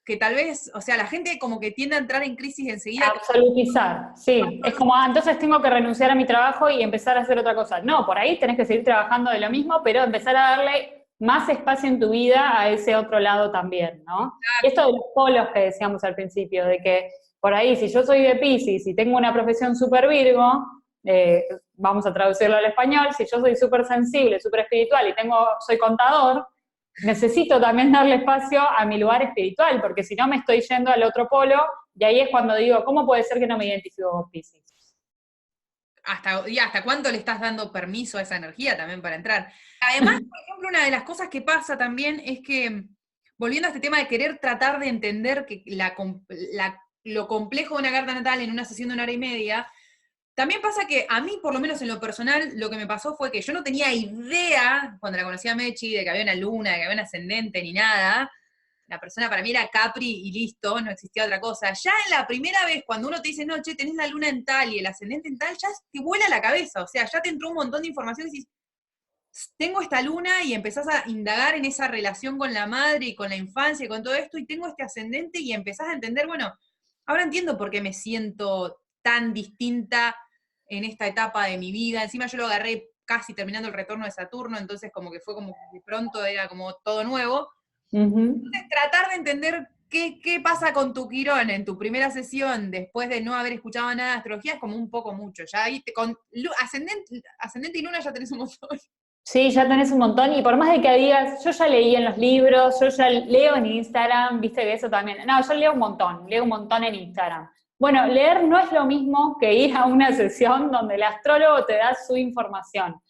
que tal vez, o sea, la gente como que tiende a entrar en crisis enseguida. Absolutizar, sí. Es como, entonces tengo que renunciar a mi trabajo y empezar a hacer otra cosa. No, por ahí tenés que seguir trabajando de lo mismo, pero empezar a darle más espacio en tu vida a ese otro lado también, ¿no? Y esto de los polos que decíamos al principio, de que por ahí, si yo soy de Piscis y tengo una profesión súper Virgo, vamos a traducirlo al español, si yo soy súper sensible, súper espiritual y soy contador, necesito también darle espacio a mi lugar espiritual, porque si no me estoy yendo al otro polo, y ahí es cuando digo, ¿cómo puede ser que no me identifico con Piscis? ¿Hasta cuánto le estás dando permiso a esa energía también para entrar? Además, por ejemplo, una de las cosas que pasa también es que, volviendo a este tema de querer tratar de entender que lo complejo de una carta natal en una sesión de 1 hora y media, también pasa que a mí, por lo menos en lo personal, lo que me pasó fue que yo no tenía idea, cuando la conocí a Mechi, de que había una luna, de que había un ascendente, ni nada. La persona para mí era Capri y listo, no existía otra cosa. Ya en la primera vez, cuando uno te dice, no, che, tenés la luna en tal y el ascendente en tal, ya te vuela la cabeza, o sea, ya te entró un montón de información y decís, tengo esta luna, y empezás a indagar en esa relación con la madre y con la infancia y con todo esto, y tengo este ascendente, y empezás a entender, bueno, ahora entiendo por qué me siento tan distinta en esta etapa de mi vida. Encima yo lo agarré casi terminando el retorno de Saturno, entonces como que fue como que de pronto era como todo nuevo. Entonces, tratar de entender qué pasa con tu Quirón en tu primera sesión después de no haber escuchado nada de astrología es como un poco mucho. Ya ahí con ascendente y luna ya tenés un montón. Sí, ya tenés un montón, y por más de que digas, yo ya leí en los libros, yo ya leo en Instagram, viste que eso también, no, yo leo un montón en Instagram. Bueno, leer no es lo mismo que ir a una sesión donde el astrólogo te da su información.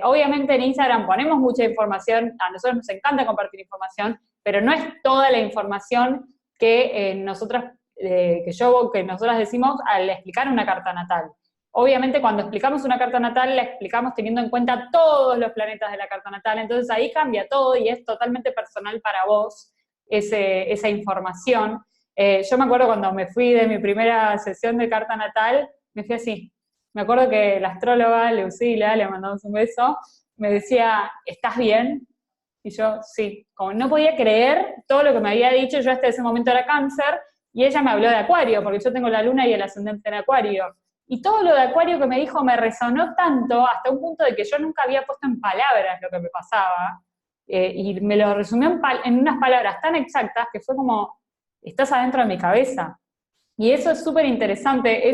Obviamente en Instagram ponemos mucha información, a nosotros nos encanta compartir información, pero no es toda la información que nosotras decimos al explicar una carta natal. Obviamente cuando explicamos una carta natal, la explicamos teniendo en cuenta todos los planetas de la carta natal, entonces ahí cambia todo y es totalmente personal para vos esa información. Yo me acuerdo cuando me fui de mi primera sesión de carta natal, me fui así. Me acuerdo que la astróloga, Lucila, le mandamos un beso, me decía, ¿estás bien? Y yo, sí, como no podía creer todo lo que me había dicho, yo hasta ese momento era Cáncer, y ella me habló de Acuario, porque yo tengo la luna y el ascendente en Acuario. Y todo lo de Acuario que me dijo me resonó tanto, hasta un punto de que yo nunca había puesto en palabras lo que me pasaba, y me lo resumió en unas palabras tan exactas que fue como, estás adentro de mi cabeza. Y eso es súper interesante,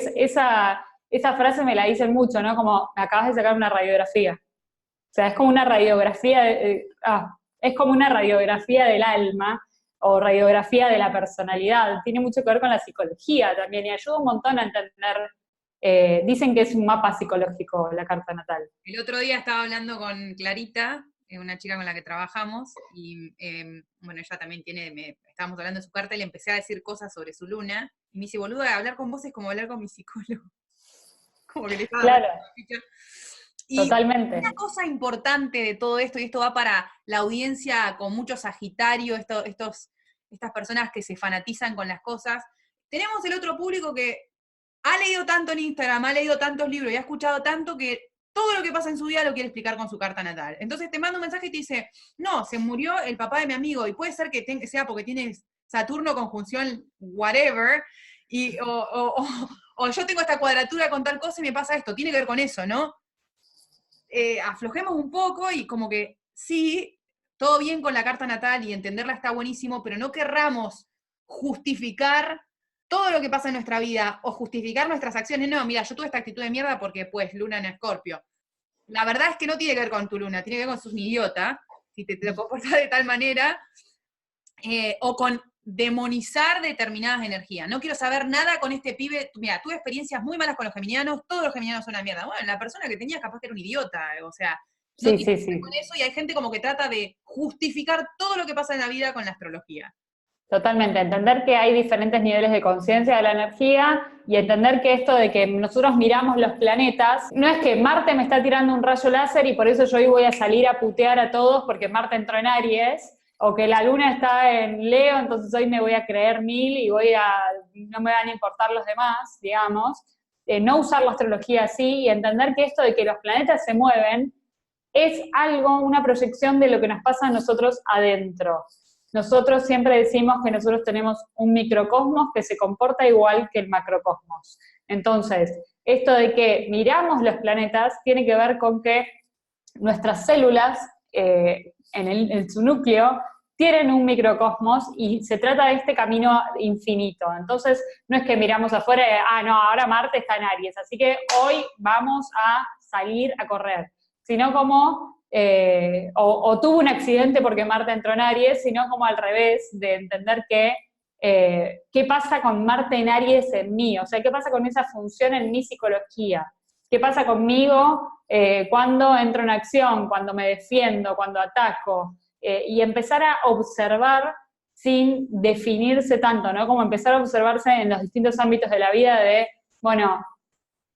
esa frase me la dicen mucho, ¿no? Como, me acabas de sacar una radiografía. O sea, es como una radiografía, es como una radiografía del alma, o radiografía de la personalidad. Tiene mucho que ver con la psicología también, y ayuda un montón a entender. Dicen que es un mapa psicológico la carta natal. El otro día estaba hablando con Clarita, una chica con la que trabajamos, y bueno, ella también estábamos hablando de su carta y le empecé a decir cosas sobre su luna, y me dice, boluda, hablar con vos es como hablar con mi psicólogo. Como que le estaba Claro, y totalmente. una cosa importante de todo esto, y esto va para la audiencia con mucho Sagitario, estas personas que se fanatizan con las cosas, tenemos el otro público que ha leído tanto en Instagram, ha leído tantos libros y ha escuchado tanto que todo lo que pasa en su vida lo quiere explicar con su carta natal. Entonces te manda un mensaje y te dice, no, se murió el papá de mi amigo, y puede ser que sea porque tiene Saturno conjunción whatever, o yo tengo esta cuadratura con tal cosa y me pasa esto, tiene que ver con eso, ¿no? Aflojemos un poco y como que sí, todo bien con la carta natal y entenderla está buenísimo, pero no querramos justificar todo lo que pasa en nuestra vida o justificar nuestras acciones. No, mira, yo tuve esta actitud de mierda porque pues luna en Escorpio. La verdad es que no tiene que ver con tu luna, tiene que ver con sus idiota, si te comportas de tal manera, o con demonizar determinadas energías. No quiero saber nada con este pibe. Mira, tuve experiencias muy malas con los geminianos, todos los geminianos son una mierda. Bueno, la persona que tenías capaz que era un idiota, o sea, no tiene que ver con eso, y hay gente como que trata de justificar todo lo que pasa en la vida con la astrología. Totalmente, entender que hay diferentes niveles de conciencia de la energía, y entender que esto de que nosotros miramos los planetas, no es que Marte me está tirando un rayo láser y por eso yo hoy voy a salir a putear a todos porque Marte entró en Aries, o que la luna está en Leo, entonces hoy me voy a creer 1000 y no me van a importar los demás, digamos. No usar la astrología así, y entender que esto de que los planetas se mueven es algo, una proyección de lo que nos pasa a nosotros adentro. nosotros siempre decimos que nosotros tenemos un microcosmos que se comporta igual que el macrocosmos. Entonces, esto de que miramos los planetas tiene que ver con que nuestras células, en su núcleo, tienen un microcosmos y se trata de este camino infinito. Entonces, no es que miramos afuera y, no, ahora Marte está en Aries, así que hoy vamos a salir a correr, sino como, o tuvo un accidente porque Marte entró en Aries, sino como al revés, de entender que, ¿qué pasa con Marte en Aries en mí? O sea, ¿qué pasa con esa función en mi psicología? ¿Qué pasa conmigo cuando entro en acción, cuando me defiendo, cuando ataco? Y empezar a observar sin definirse tanto, ¿no? Como empezar a observarse en los distintos ámbitos de la vida de, bueno,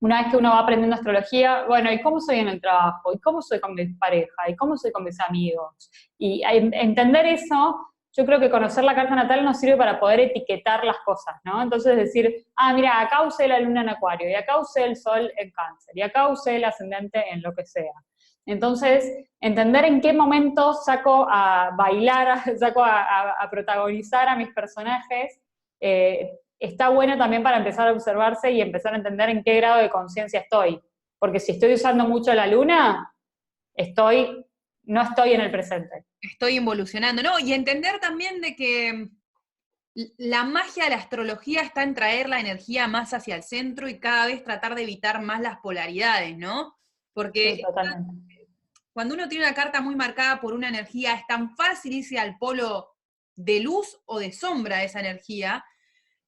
una vez que uno va aprendiendo astrología, bueno, ¿y cómo soy en el trabajo? ¿Y cómo soy con mi pareja? ¿Y cómo soy con mis amigos? Y entender eso, yo creo que conocer la carta natal nos sirve para poder etiquetar las cosas, ¿no? Entonces decir, mira, acá usé la luna en Acuario, y acá usé el sol en Cáncer, y acá usé el ascendente en lo que sea. Entonces, entender en qué momento saco a bailar, saco a protagonizar a mis personajes, está bueno también para empezar a observarse y empezar a entender en qué grado de conciencia estoy. Porque si estoy usando mucho la luna, no estoy en el presente. Estoy involucionando, ¿no? Y entender también de que la magia de la astrología está en traer la energía más hacia el centro y cada vez tratar de evitar más las polaridades, ¿no? Porque Sí, totalmente. cuando uno tiene una carta muy marcada por una energía, es tan fácil irse al polo de luz o de sombra de esa energía,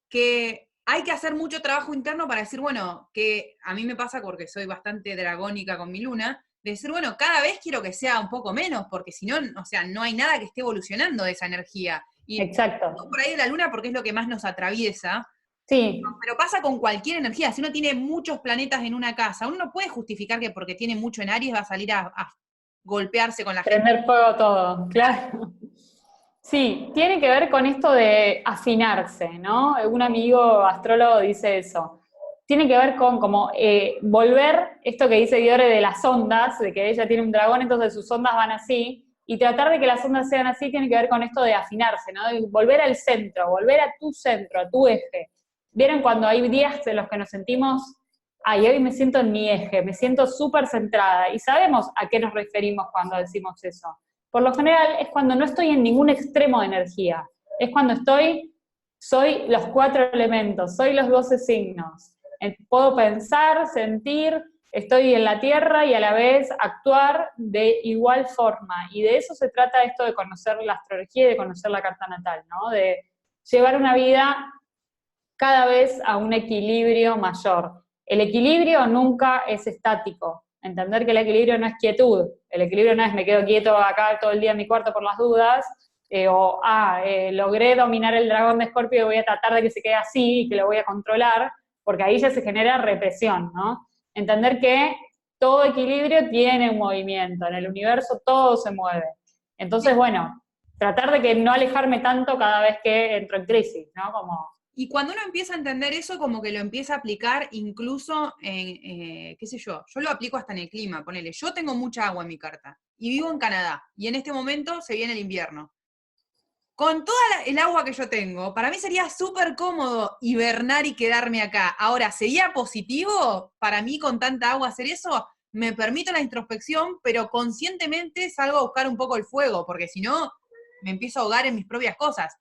que hay que hacer mucho trabajo interno para decir, bueno, que a mí me pasa porque soy bastante dragónica con mi luna, de decir, bueno, cada vez quiero que sea un poco menos, porque si no, o sea, no hay nada que esté evolucionando de esa energía. Y Exacto. por ahí de la luna porque es lo que más nos atraviesa, Sí, pero pasa con cualquier energía. Si uno tiene muchos planetas en una casa, uno no puede justificar que porque tiene mucho en Aries va a salir a golpearse con la gente. prender fuego todo, claro. Sí, tiene que ver con esto de afinarse, ¿no? Un amigo astrólogo dice eso. Tiene que ver con como volver, esto que dice Diore de las ondas, de que ella tiene un dragón, entonces sus ondas van así, y tratar de que las ondas sean así tiene que ver con esto de afinarse, ¿no? De volver al centro, volver a tu centro, a tu eje. ¿Vieron cuando hay días en los que nos sentimos, hoy me siento en mi eje, me siento súper centrada? Y sabemos a qué nos referimos cuando decimos eso. Por lo general es cuando no estoy en ningún extremo de energía. Es cuando soy los 4 elementos, soy los 12 signos. Puedo pensar, sentir, estoy en la tierra y a la vez actuar de igual forma. Y de eso se trata esto de conocer la astrología y de conocer la carta natal, ¿no? De llevar una vida cada vez a un equilibrio mayor. El equilibrio nunca es estático. Entender que el equilibrio no es quietud. El equilibrio no es me quedo quieto acá todo el día en mi cuarto por las dudas, logré dominar el dragón de Escorpio y voy a tratar de que se quede así y que lo voy a controlar, porque ahí ya se genera represión, ¿no? Entender que todo equilibrio tiene un movimiento, en el universo todo se mueve. Entonces, bueno, tratar de que no alejarme tanto cada vez que entro en crisis, ¿no? Y cuando uno empieza a entender eso, como que lo empieza a aplicar incluso en, qué sé yo lo aplico hasta en el clima, ponele, yo tengo mucha agua en mi carta, y vivo en Canadá, y en este momento se viene el invierno. Con toda el agua que yo tengo, para mí sería súper cómodo hibernar y quedarme acá. Ahora, ¿sería positivo para mí con tanta agua hacer eso? Me permito la introspección, pero conscientemente salgo a buscar un poco el fuego, porque si no, me empiezo a ahogar en mis propias cosas.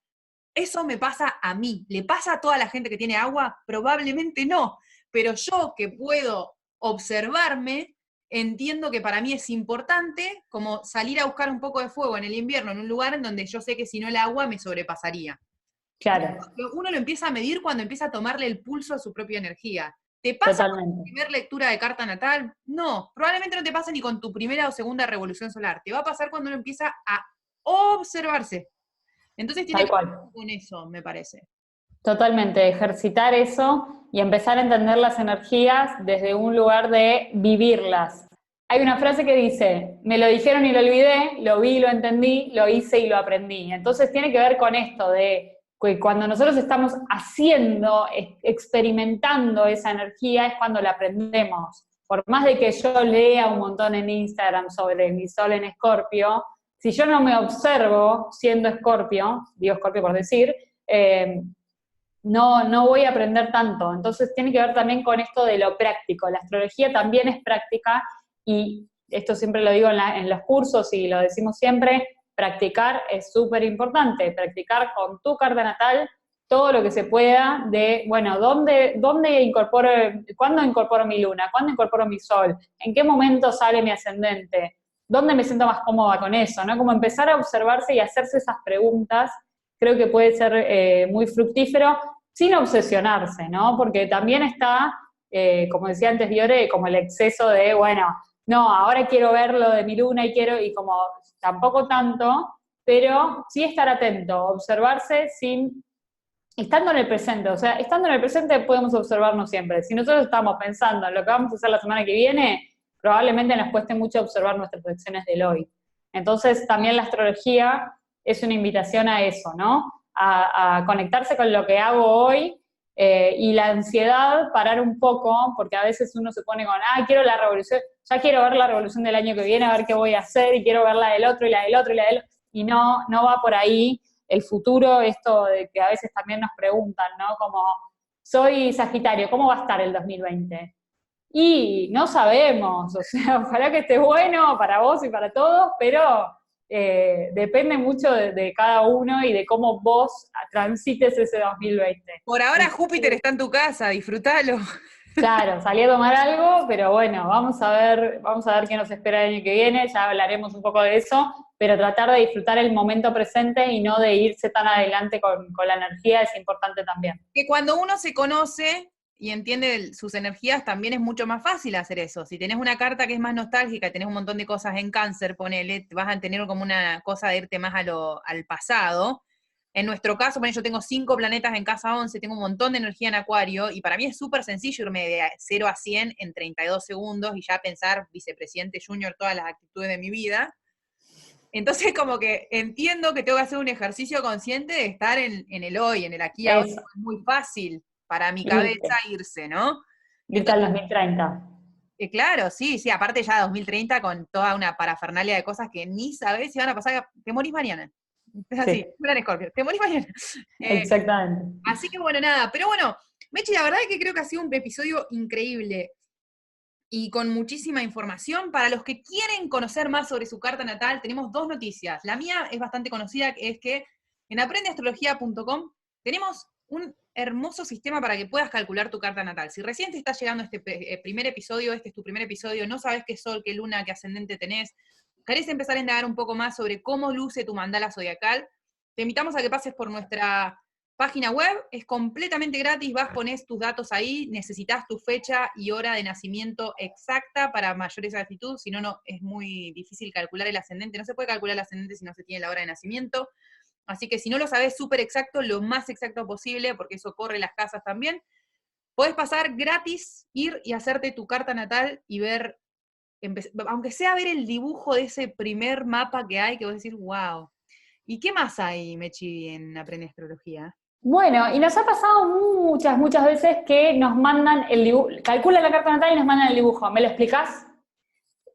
Eso me pasa a mí. ¿Le pasa a toda la gente que tiene agua? Probablemente no. Pero yo que puedo observarme, entiendo que para mí es importante como salir a buscar un poco de fuego en el invierno en un lugar en donde yo sé que si no el agua me sobrepasaría. Claro, Uno lo empieza a medir cuando empieza a tomarle el pulso a su propia energía. ¿Te pasa con tu totalmente. primera lectura de carta natal? No, probablemente no te pasa ni con tu primera o segunda revolución solar. Te va a pasar cuando uno empieza a observarse. Entonces tiene Tal que ver cual. con eso, me parece. Totalmente, ejercitar eso y empezar a entender las energías desde un lugar de vivirlas. Hay una frase que dice, me lo dijeron y lo olvidé, lo vi y lo entendí, lo hice y lo aprendí. Entonces tiene que ver con esto de que cuando nosotros estamos haciendo, experimentando esa energía, es cuando la aprendemos. Por más de que yo lea un montón en Instagram sobre mi sol en Escorpio, si yo no me observo siendo Escorpio, digo Escorpio por decir, no voy a aprender tanto. Entonces tiene que ver también con esto de lo práctico. La astrología también es práctica y esto siempre lo digo en los cursos y lo decimos siempre, practicar es súper importante, practicar con tu carta natal todo lo que se pueda de, bueno, ¿dónde incorporo, cuándo incorporo mi luna? ¿Cuándo incorporo mi sol? ¿En qué momento sale mi ascendente? ¿Dónde me siento más cómoda con eso? ¿No? Como empezar a observarse y hacerse esas preguntas, creo que puede ser muy fructífero, sin obsesionarse, ¿no? Porque también está, como decía antes Viore, como el exceso de, bueno, no, ahora quiero ver lo de mi luna y como tampoco tanto, pero sí estar atento, observarse estando en el presente. O sea, estando en el presente podemos observarnos siempre. Si nosotros estamos pensando en lo que vamos a hacer la semana que viene, probablemente nos cueste mucho observar nuestras acciones del hoy. Entonces, también la astrología es una invitación a eso, ¿no? A conectarse con lo que hago hoy, y la ansiedad, parar un poco, porque a veces uno se pone con, quiero la revolución, ya quiero ver la revolución del año que viene, a ver qué voy a hacer, y quiero ver la del otro, y la del otro, y la del otro, y no va por ahí. El futuro, esto de que a veces también nos preguntan, ¿no? Como, soy Sagitario, ¿cómo va a estar el 2020? Y no sabemos, o sea, ojalá que esté bueno para vos y para todos, pero depende mucho de cada uno y de cómo vos transites ese 2020. Por ahora Júpiter está en tu casa, disfrútalo. Claro, salí a tomar algo, pero bueno, vamos a ver qué nos espera el año que viene, ya hablaremos un poco de eso, pero tratar de disfrutar el momento presente y no de irse tan adelante con la energía es importante también. Que cuando uno se conoce y entiende sus energías, también es mucho más fácil hacer eso. Si tenés una carta que es más nostálgica y tenés un montón de cosas en Cáncer, ponele, vas a tener como una cosa de irte más al pasado. En nuestro caso, yo tengo 5 planetas en casa 11, tengo un montón de energía en Acuario, y para mí es súper sencillo irme de 0 a 100 en 32 segundos y ya pensar vicepresidente junior todas las actitudes de mi vida. Entonces, como que entiendo que tengo que hacer un ejercicio consciente de estar en el hoy, en el aquí y ahora. Es muy fácil para mi cabeza irse, ¿no? Irte al 2030. Claro, sí, aparte ya 2030 con toda una parafernalia de cosas que ni sabés si van a pasar, te morís mañana. Es así, Sí. plan Scorpio, te morís mañana. Exactamente. Así que bueno, nada, pero bueno, Mechi, la verdad es que creo que ha sido un episodio increíble y con muchísima información. Para los que quieren conocer más sobre su carta natal, tenemos 2 noticias. La mía es bastante conocida, que es que en aprendeastrología.com tenemos un hermoso sistema para que puedas calcular tu carta natal. Si recién te está llegando este primer episodio, este es tu primer episodio, no sabes qué sol, qué luna, qué ascendente tenés, querés empezar a indagar un poco más sobre cómo luce tu mandala zodiacal, te invitamos a que pases por nuestra página web, es completamente gratis, pones tus datos ahí, necesitas tu fecha y hora de nacimiento exacta para mayor exactitud, si no, es muy difícil calcular el ascendente, no se puede calcular el ascendente si no se tiene la hora de nacimiento, así que si no lo sabes súper exacto, lo más exacto posible, porque eso corre las casas también, podés pasar gratis, ir y hacerte tu carta natal y ver, aunque sea ver el dibujo de ese primer mapa que hay, que vos decís, wow. ¿Y qué más hay, Mechi, en Aprende Astrología? Bueno, y nos ha pasado muchas veces que nos mandan el dibujo, calculan la carta natal y nos mandan el dibujo. ¿Me lo explicás?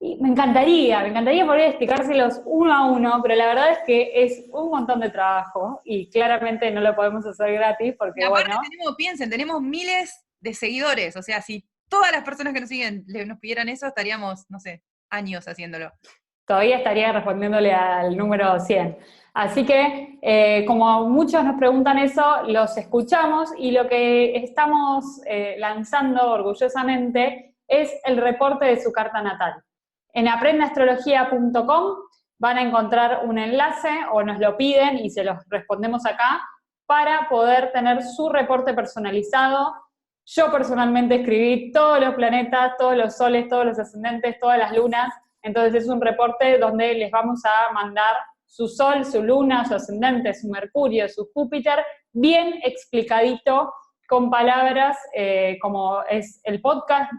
Y me encantaría poder explicárselos uno a uno, pero la verdad es que es un montón de trabajo y claramente no lo podemos hacer gratis porque, y aparte bueno... tenemos miles de seguidores, o sea, si todas las personas que nos siguen nos pidieran eso, estaríamos, no sé, años haciéndolo. Todavía estaría respondiéndole al número 100. Así que, como muchos nos preguntan eso, los escuchamos y lo que estamos lanzando orgullosamente es el reporte de su carta natal. En aprendeastrología.com van a encontrar un enlace o nos lo piden y se los respondemos acá para poder tener su reporte personalizado. Yo personalmente escribí todos los planetas, todos los soles, todos los ascendentes, todas las lunas. Entonces es un reporte donde les vamos a mandar su sol, su luna, su ascendente, su Mercurio, su Júpiter, bien explicadito, con palabras como es el podcast,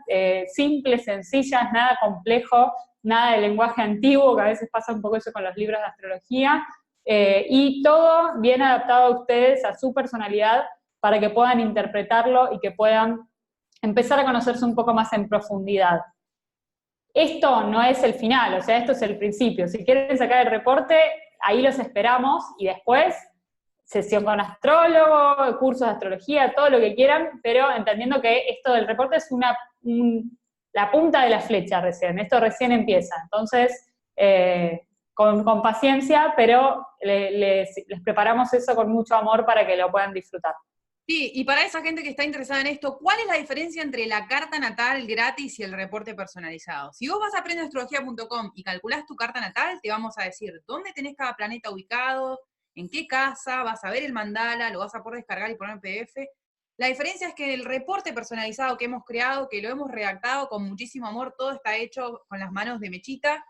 simples, sencillas, nada complejo, nada de lenguaje antiguo, que a veces pasa un poco eso con los libros de astrología, y todo bien adaptado a ustedes, a su personalidad, para que puedan interpretarlo y que puedan empezar a conocerse un poco más en profundidad. esto no es el final, o sea, esto es el principio. Si quieren sacar el reporte, ahí los esperamos y después sesión con astrólogo, cursos de astrología, todo lo que quieran, pero entendiendo que esto del reporte es la punta de la flecha recién, esto recién empieza. Entonces, con paciencia, pero les preparamos eso con mucho amor para que lo puedan disfrutar. Sí, y para esa gente que está interesada en esto, ¿cuál es la diferencia entre la carta natal gratis y el reporte personalizado? Si vos vas a aprendeastrología.com y calculás tu carta natal, te vamos a decir dónde tenés cada planeta ubicado, en qué casa, vas a ver el mandala, lo vas a poder descargar y poner en PDF. La diferencia es que el reporte personalizado que hemos creado, que lo hemos redactado con muchísimo amor, todo está hecho con las manos de Mechita,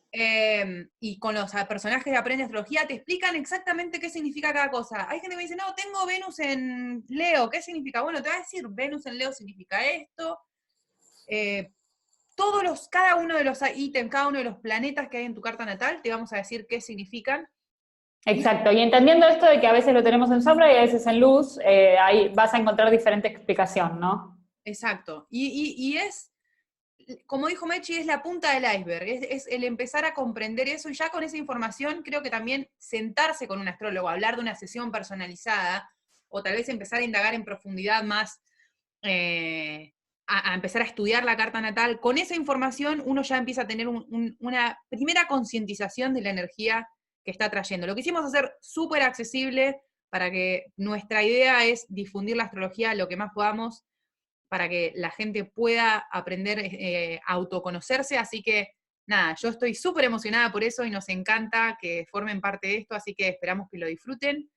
y con los personajes de Aprende Astrología te explican exactamente qué significa cada cosa. Hay gente que me dice, no, tengo Venus en Leo, ¿qué significa? Bueno, te va a decir, Venus en Leo significa esto. Cada uno de los ítems, cada uno de los planetas que hay en tu carta natal, te vamos a decir qué significan. Exacto, y entendiendo esto de que a veces lo tenemos en sombra y a veces en luz, ahí vas a encontrar diferente explicación, ¿no? Exacto. Y es, como dijo Mechi, es la punta del iceberg, es el empezar a comprender eso, y ya con esa información creo que también sentarse con un astrólogo, hablar de una sesión personalizada, o tal vez empezar a indagar en profundidad más, a empezar a estudiar la carta natal, con esa información uno ya empieza a tener una primera concientización de la energía que está trayendo. Lo quisimos hacer súper accesible para que nuestra idea es difundir la astrología lo que más podamos, para que la gente pueda aprender a autoconocerse, así que nada, yo estoy súper emocionada por eso y nos encanta que formen parte de esto, así que esperamos que lo disfruten.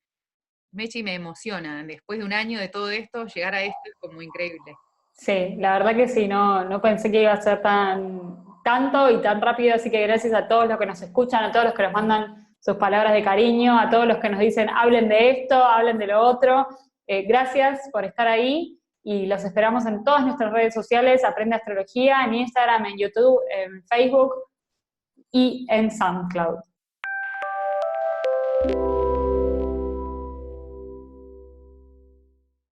Mechi, me emociona, después de un año de todo esto, llegar a esto es como increíble. Sí, la verdad que sí, no pensé que iba a ser tanto y tan rápido, así que gracias a todos los que nos escuchan, a todos los que nos mandan sus palabras de cariño, a todos los que nos dicen hablen de esto, hablen de lo otro. Gracias por estar ahí y los esperamos en todas nuestras redes sociales, Aprende Astrología, en Instagram, en YouTube, en Facebook y en SoundCloud.